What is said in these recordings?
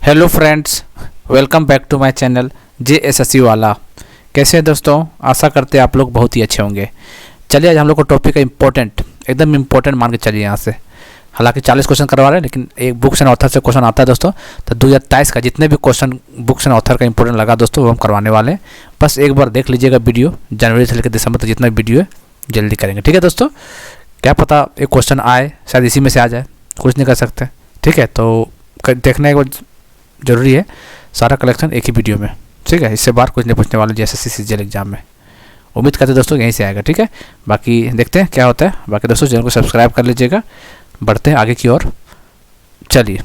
Hello friends, welcome back to my channel JSSC वाला। कैसे हैं दोस्तों? आशा करते हैं आप लोग बहुत ही अच्छे होंगे। चलिए आज हम लोग को टॉपिक है इम्पोर्टेंट, एकदम इम्पोर्टेंट मान के चलिए यहाँ से। हालांकि 40 क्वेश्चन करवा रहे हैं, लेकिन एक बुक्स एंड ऑथर से क्वेश्चन आता है दोस्तों। तो 2023 का जितने भी क्वेश्चन बुक्स एंड ऑथर का इंपॉर्टेंट लगा दोस्तों, वो हम करवाने वाले हैं। बस एक बार देख लीजिएगा वीडियो, जनवरी से लेकर दिसंबर तक जितना वीडियो है जल्दी करेंगे, ठीक है दोस्तों। क्या पता एक क्वेश्चन आए, शायद इसी में से आ जाए, कुछ नहीं कर सकते, ठीक है। तो देखने को जरूरी है सारा कलेक्शन एक ही वीडियो में, ठीक है। इससे बाहर कुछ नहीं पूछने वाले JSSC CGL एग्जाम में। उम्मीद करते दोस्तों यहीं से आएगा, ठीक है। बाकी देखते हैं क्या होता है। बाकी दोस्तों चैनल को सब्सक्राइब कर लीजिएगा। बढ़ते हैं आगे की ओर। चलिए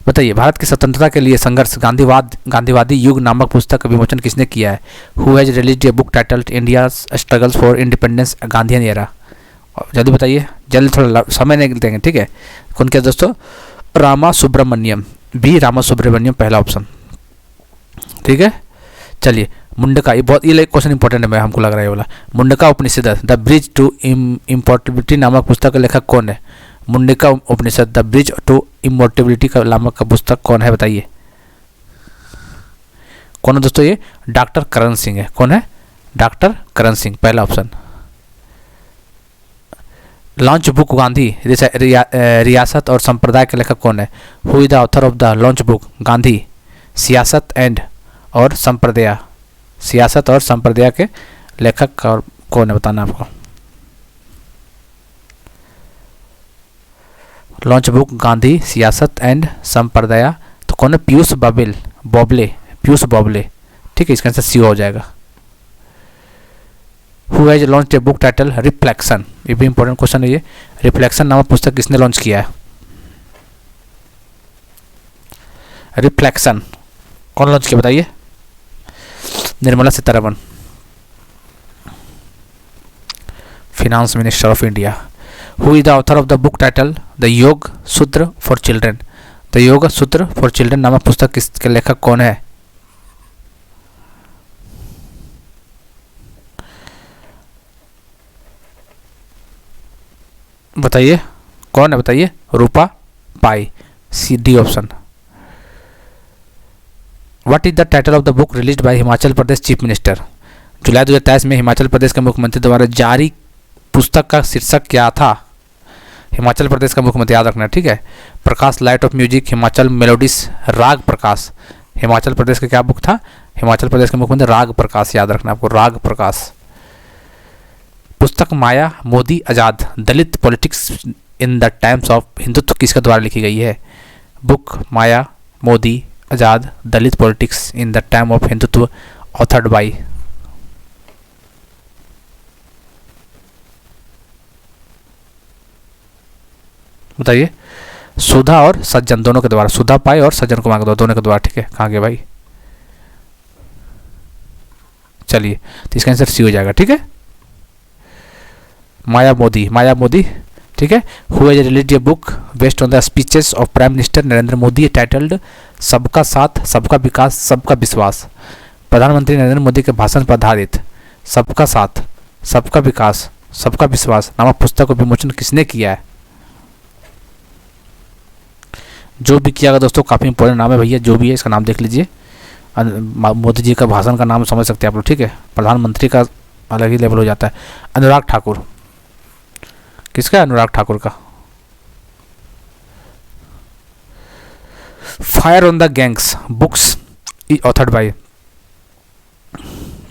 बताइए, भारत की स्वतंत्रता के लिए संघर्ष गांधीवादी युग नामक पुस्तक का विमोचन किसने किया है? Who has released a book titled India struggles for independence Gandhian era? जल्दी बताइए, जल्दी, थोड़ा समय नहीं देंगे, ठीक है। कौन क्या दोस्तों? रामा सुब्रमण्यम, बी रामा सुब्रमण्यम पहला ऑप्शन, ठीक है। चलिए मुंडका, ये बहुत ये क्वेश्चन इंपॉर्टेंट है, हमको लग रहा है ये वाला। मुंडका उपनिषद द ब्रिज टू इम्पोर्टेबिलिटी नामक पुस्तक का लेखक कौन है? मुंडका उपनिषद द ब्रिज टू इमोर्टेबिलिटी का नामक का पुस्तक कौन है बताइए? कौन है दोस्तों? ये डॉक्टर करण सिंह है। कौन है? डॉक्टर करण सिंह, पहला ऑप्शन। लॉन्च बुक गांधी रियासत और संप्रदाय के लेखक कौन है? Who is the author of the launch book Gandhi सियासत एंड और संप्रदाय? सियासत और संप्रदाय के लेखक और कौन है बताना आपको। लॉन्च बुक गांधी सियासत एंड संप्रदाय, तो कौन है? पीयूष पीयूष बॉबले, ठीक है। इसका आंसर सी हो जाएगा। Who has launch a book title reflection? ये भी इंपॉर्टेंट क्वेश्चन है ये। रिफ्लेक्शन नामक पुस्तक किसने लॉन्च किया है? रिफ्लेक्शन कौन लॉन्च किया बताइए? Nirmala Sitharaman, finance minister of India. Who is the author of the book title the योग सूत्र फॉर चिल्ड्रन? द योग सूत्र फॉर चिल्ड्रन नामक पुस्तक किसके लेखक कौन है? बताइए कौन है, बताइए। Rupa Pai, C D option. What is the title of the book released by Himachal Pradesh chief minister? जुलाई 2023 में हिमाचल प्रदेश के मुख्यमंत्री द्वारा जारी पुस्तक का शीर्षक क्या था? हिमाचल प्रदेश का मुख्यमंत्री, याद रखना, ठीक है। Prakash light of music, Himachal melodies, Raag Prakash. Himachal Pradesh का क्या बुक था? हिमाचल प्रदेश के मुख्यमंत्री राग प्रकाश, याद रखना आपको, राग प्रकाश। पुस्तक Maya Modi Azad Dalit politics in the times of Hindutva किसके द्वारा लिखी गई है? Book Maya Modi Azad Dalit politics in the time of Hindutva, authored by? बताइए। सुधा और सज्जन दोनों के द्वारा, सुधा पाई और सज्जन कुमार के द्वारा, दोनों के द्वारा, ठीक है। कहाँ गए भाई? चलिए तो इसका आंसर सी हो जाएगा, ठीक है। माया मोदी, ठीक है। Who has released a book based on the speeches of prime minister Narendra Modi titled सबका साथ सबका विकास सबका विश्वास? प्रधानमंत्री नरेंद्र मोदी के भाषण पर आधारित सबका साथ सबका विकास सबका विश्वास नामक पुस्तक का विमोचन किसने किया है? जो भी किया दोस्तों, काफ़ी इंपॉर्टेंट नाम है भैया, जो भी है इसका नाम देख लीजिए। मोदी जी का भाषण का नाम समझ सकते हैं आप लोग, ठीक है। प्रधानमंत्री का अलग ही लेवल हो जाता है। अनुराग ठाकुर, किसका? अनुराग ठाकुर का। Fire on the gangs books authored bye?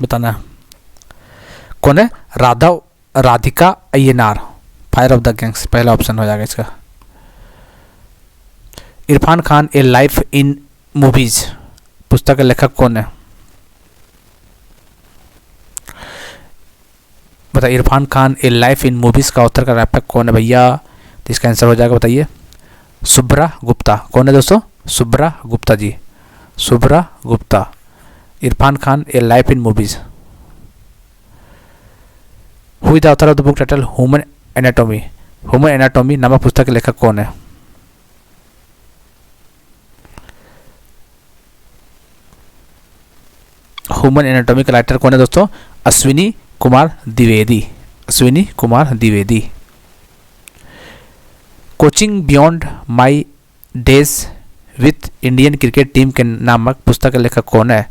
बताना कौन है? Radhika Ayyanar, fire of the gangs पहला ऑप्शन हो जाएगा इसका। Irfan Khan a life in movies पुस्तक के लेखक कौन है? बताइए। Irfan Khan a life in movies का ऑथर का लेखक कौन है भैया? तो इसका आंसर हो जाएगा, बताइए। शुभ्रा गुप्ता। कौन है दोस्तों? Shubhra Gupta ji, Shubhra Gupta. Irrfan Khan a life in movies. Who is the author of the book title human anatomy? Human anatomy नामक पुस्तक के लेखक कौन है? ह्यूमन एनाटॉमी का राइटर कौन है दोस्तों? Ashwini Kumar Dwivedi, Ashwini Kumar Dwivedi. Coaching beyond my days with Indian cricket team के नामक पुस्तक के लेखक कौन है?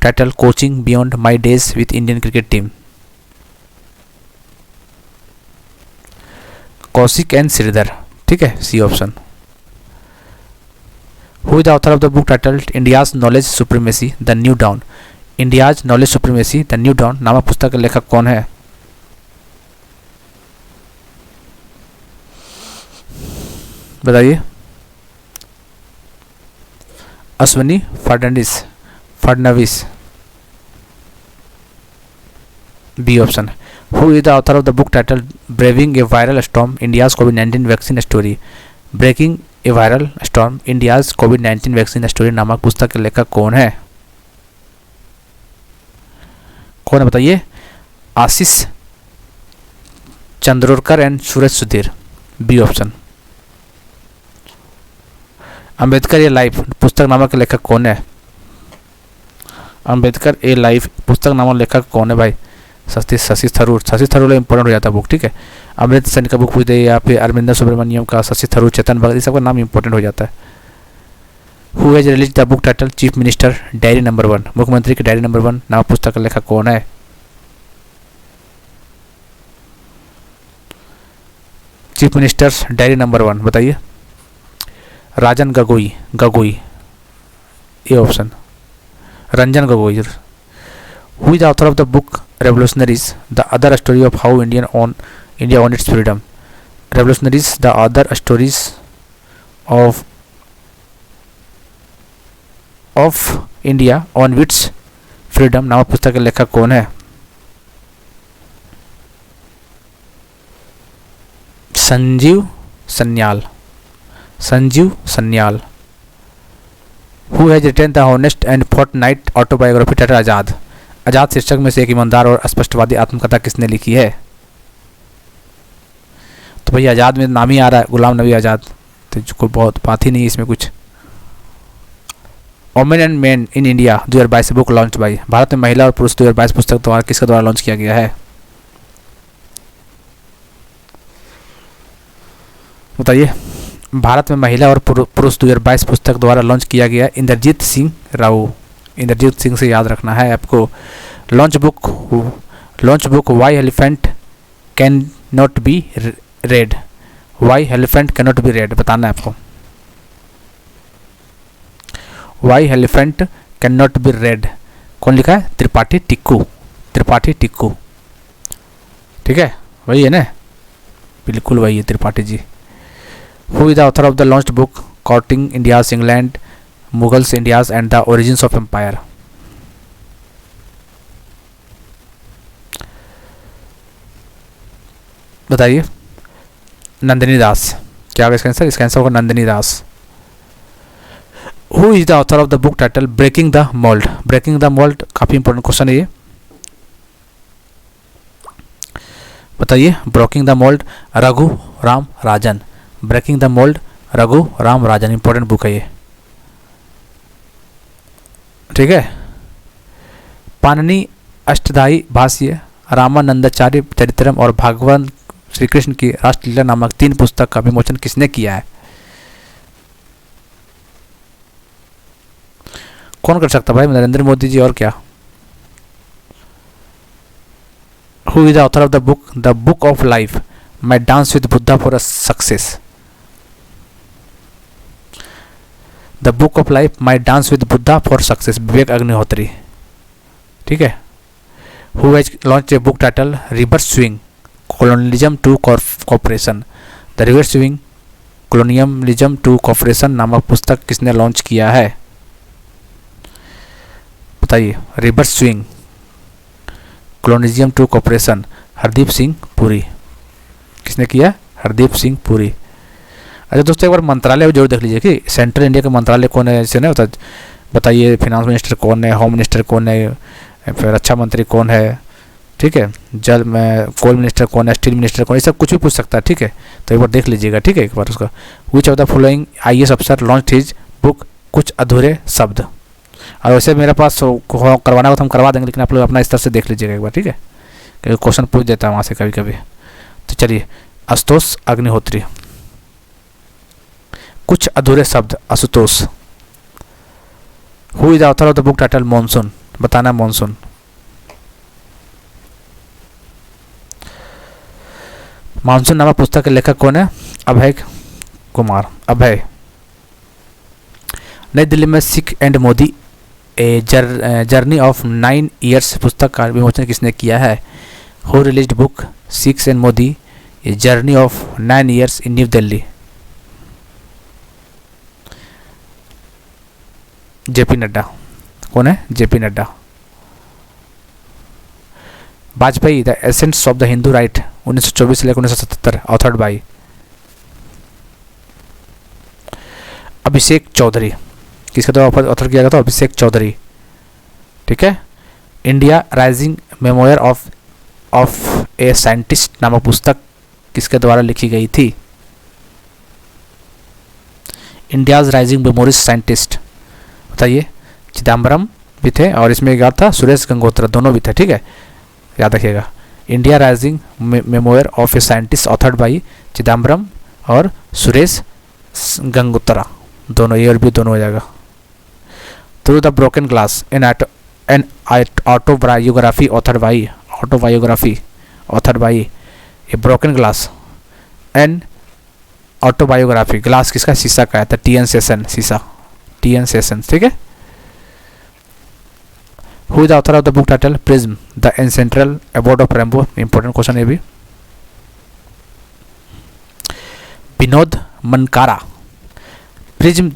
Title coaching beyond my days with Indian cricket team. Kaushik and Sridhar, ठीक है, C option. Who is the author of the book titled India's knowledge supremacy the new dawn. India's knowledge supremacy the new dawn नामक पुस्तक के लेखक कौन है? बताइए। Ashwini Fadnavis, B option. Who is the author of the book title braving a viral storm India's कोविड-19 vaccine story. Breaking a viral storm India's कोविड-19 vaccine story नामक पुस्तक के लेखक कौन है? कौन है बताइए? Ashish Chandrorkar and Suraj Sudhir, B option. Ambedkar a life पुस्तक नामक लेखक कौन है? अंबेडकर ए लाइफ पुस्तक नामक लेखक कौन है भाई? शशि थरूर इंपॉर्टेंट हो जाता है बुक, ठीक है। अमृत सेन का बुक पूछ दे या फिर अरविंदर सुब्रमण्यम का, शशि थरूर, चेतन भगत, सबका नाम इंपॉर्टेंट हो जाता है। Who has release the book title chief minister diary number 1। मुख्यमंत्री की डायरी नंबर 1 नामक पुस्तक का लेखक कौन है? चीफ मिनिस्टर्स डायरी नंबर 1 बताइए। Rajan Gagoi, A option. Ranjan Gogoi. Who is the author of the book revolutionaries the other story of how India on its freedom. Revolutionaries the other stories of India on its freedom नामक पुस्तक के लेखक कौन है? Sanjeev Sanyal. Who has written the honest and fortnight autobiography title Azad शीर्षक में से एक ईमानदार और स्पष्टवादी आत्मकथा किसने लिखी है? तो भाई आज़ाद में नाम ही आ रहा है, गुलाम नबी आज़ाद, तो कोई बहुत बात ही नहीं है इसमें कुछ। Women and man in India 2022 book launch by. Bharat में महिला और पुरुष 2022 पुस्तक द्वारा किसके द्वारा लॉन्च किया गया है? बताइए। भारत में महिला और पुरुष 2022 पुस्तक द्वारा लॉन्च किया गया इंद्रजीत सिंह राव। इंद्रजीत सिंह से याद रखना है आपको। Launch book why elephant can not be red. Why elephant can not be red बताना है आपको। Why elephant can not be red कौन लिखा है? त्रिपाठी टिक्कू, ठीक है, वही है ना, बिल्कुल वही है Tripathi ji. Who is the author of the launched book courting India's England Mughals India's and the origins of empire. बताइए। नंदिनी दास। क्या होगा इसका आंसर? इसका आंसर होगा Nandini Das. Who is the author of the book title breaking the mould. Breaking the mould काफी important question है ये, बताइए। Breaking the mould Raghu Ram Rajan. Breaking the mould Raghu Ram Rajan important book है ये, ठीक है। पाणिनि अष्टधाई भाष्य, रामानंदाचार्य चरित्रम और भगवान श्री कृष्ण की रासलीला नामक 3 पुस्तक का विमोचन किसने किया है? कौन कर सकता भाई? नरेंद्र मोदी जी, और क्या? Who is the author of the book of life my dance with Buddha for success. The book of life my dance with Buddha for success, Vivek Agnihotri, ठीक है। Who has launch a book title reverse swing colonialism to cooperation। The reverse swing colonialism to cooperation नामक पुस्तक किसने launch किया है? बताइए। Reverse swing colonialism to cooperation Hardeep Singh Puri. किसने किया? हरदीप सिंह पुरी। अच्छा दोस्तों, एक बार मंत्रालय जरूर देख लीजिए कि सेंट्रल इंडिया का मंत्रालय कौन है, ऐसे ना बताइए। फाइनेंस मिनिस्टर कौन है, होम मिनिस्टर कौन है, फिर रक्षा मंत्री कौन है, ठीक है, जल में कोल मिनिस्टर कौन है, स्टील मिनिस्टर कौन है, ये सब कुछ भी पूछ सकता है, ठीक है। तो एक बार देख लीजिएगा, ठीक है, एक बार उसका। Which of the following IAS अफसर लॉन्च हिज बुक कुछ अधूरे शब्द। और वैसे मेरे पास करवाना हो तो हम करवा देंगे, लेकिन आप लोग अपना स्तर से देख लीजिएगा एक बार, ठीक है, क्योंकि क्वेश्चन पूछ देता है वहाँ से कभी कभी। तो चलिए। आशुतोष अग्निहोत्री। कुछ अधूरे शब्द Ashutosh. Who is the author of the book title monsoon, बताना मॉनसून। मानसून नामक पुस्तक के लेखक कौन है? अभय कुमार, अभय। नई दिल्ली में Sikh and Modi a journey of 9 years पुस्तक का विमोचन किसने किया है? Who released book Sikh and Modi a journey of 9 years in new Delhi? JP Nadda. कौन है? JP Nadda. Vajpayee the essence of the Hindu right 1924 से लेकर 1977, ऑथर्ड बाई अभिषेक चौधरी। किसके द्वारा ऑथर किया गया था? अभिषेक चौधरी। ठीक है। India rising memoir of a scientist नामक पुस्तक किसके द्वारा लिखी गई थी? इंडियाज राइजिंग मेमोरीज साइंटिस्ट, बताइए। चिदम्बरम भी थे और इसमें क्या था? सुरेश गंगोत्रा, दोनों भी थे। ठीक है, याद रखिएगा। India rising memoir of a scientist authored by Chidambaram और सुरेश गंगोत्रा, दोनों, ए और बी दोनों हो जाएगा। Through the broken glass an autobiography authored by a broken glass an autobiography. Glass किसका? शीशा का है, तो टी एन सेशन, शीशा, टी एन सेशन। ठीक है। Who is the author of the book title prism the ancestral abode of rainbow? Important question है भी। Vinod Mankara. Prism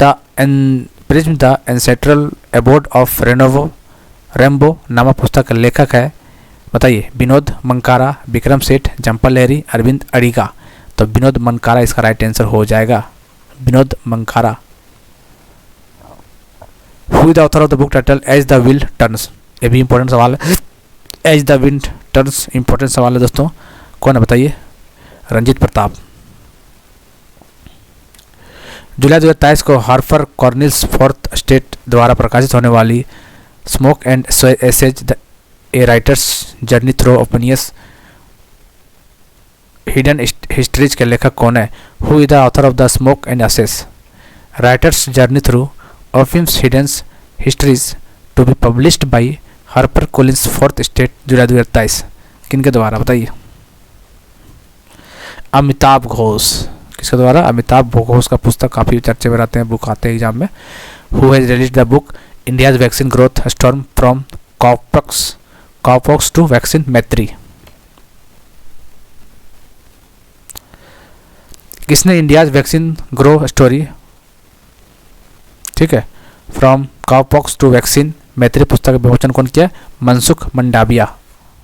the ancestral abode of rainbow नामक पुस्तक का लेखक है, बताइए। विनोद मनकारा, विक्रम सेठ, जम्पल लहरी, अरविंद अडिगा। तो विनोद मनकारा इसका राइट आंसर हो जाएगा, Vinod Mankara. Who is the author of the book title as the wind turns? ये भी इंपॉर्टेंट सवाल है। As the wind turns important सवाल है दोस्तों। कौन है बताइए? रंजीत प्रताप। जुलाई 2023 को हार्पर कॉर्निल्स फोर्थ स्टेट द्वारा प्रकाशित होने वाली smoke and ashes a writer's journey through opium's hidden histories के लेखक कौन है? Who is the author of the smoke and ashes writer's journey through opium's hidden histories to be published by Harper Collins Fourth Estate, July 2023? किनके द्वारा, बताइए। अमिताभ घोष। किसके द्वारा? अमिताभ घोष का पुस्तक काफ़ी चर्चे में रहते हैं, बुक आते हैं एग्जाम में। Who has released the book India's vaccine growth storm from cowpox to vaccine Maitri? किसने इंडियाज वैक्सीन ग्रो स्टोरी, ठीक है, फ्रॉम कॉपॉक्स टू वैक्सीन मैत्री पुस्तक का विमोचन कौन किया? मनसुख मंडाविया,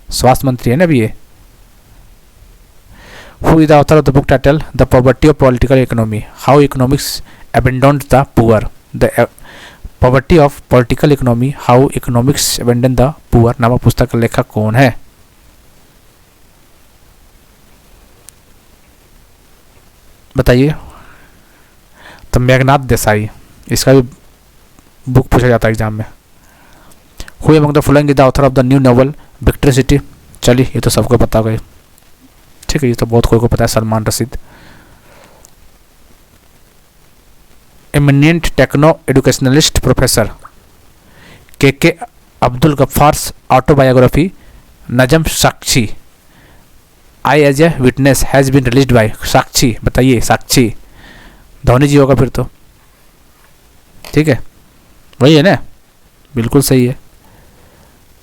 स्वास्थ्य मंत्री है ना अभी ये। Who is the author of the book title The Poverty of Political Economy? How Economics Abandoned the Poor? The Poverty of Political Economy, How Economics Abandoned the Poor नामक पुस्तक का लेखक कौन है? बताइए। तो मेघनाथ देसाई, इसका भी बुक पूछा जाता है एग्जाम में। Who among the following is the author of the new novel Victory City? चलिए, ये तो सबको पता गई। ठीक है, ये तो बहुत कोई को पता है, Salman Rashid. Eminent techno educationalist professor K Abdul Ghaffar's autobiography Njan Sakshi I as a witness has been released by Sakshi, बताइए। साक्षी धोनी जी होगा फिर तो। ठीक है, वही है ना, बिल्कुल सही है।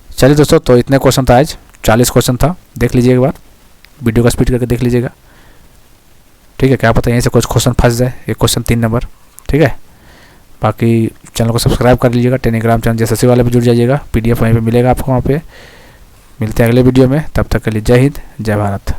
चलिए दोस्तों, तो इतने क्वेश्चन था आज, 40 क्वेश्चन था, देख लीजिए एक बार, वीडियो का स्पीड करके देख लीजिएगा। ठीक है, क्या पता यहीं से कुछ क्वेश्चन फंस जाए, एक क्वेश्चन 3 नंबर। ठीक है, बाकी चैनल को सब्सक्राइब कर लीजिएगा, टेलीग्राम चैनल JSSC वाले भी जुड़ जाइएगा, PDF वहीं पे मिलेगा आपको, वहाँ पे। मिलते हैं अगले वीडियो में, तब तक के लिए जय हिंद, जय भारत।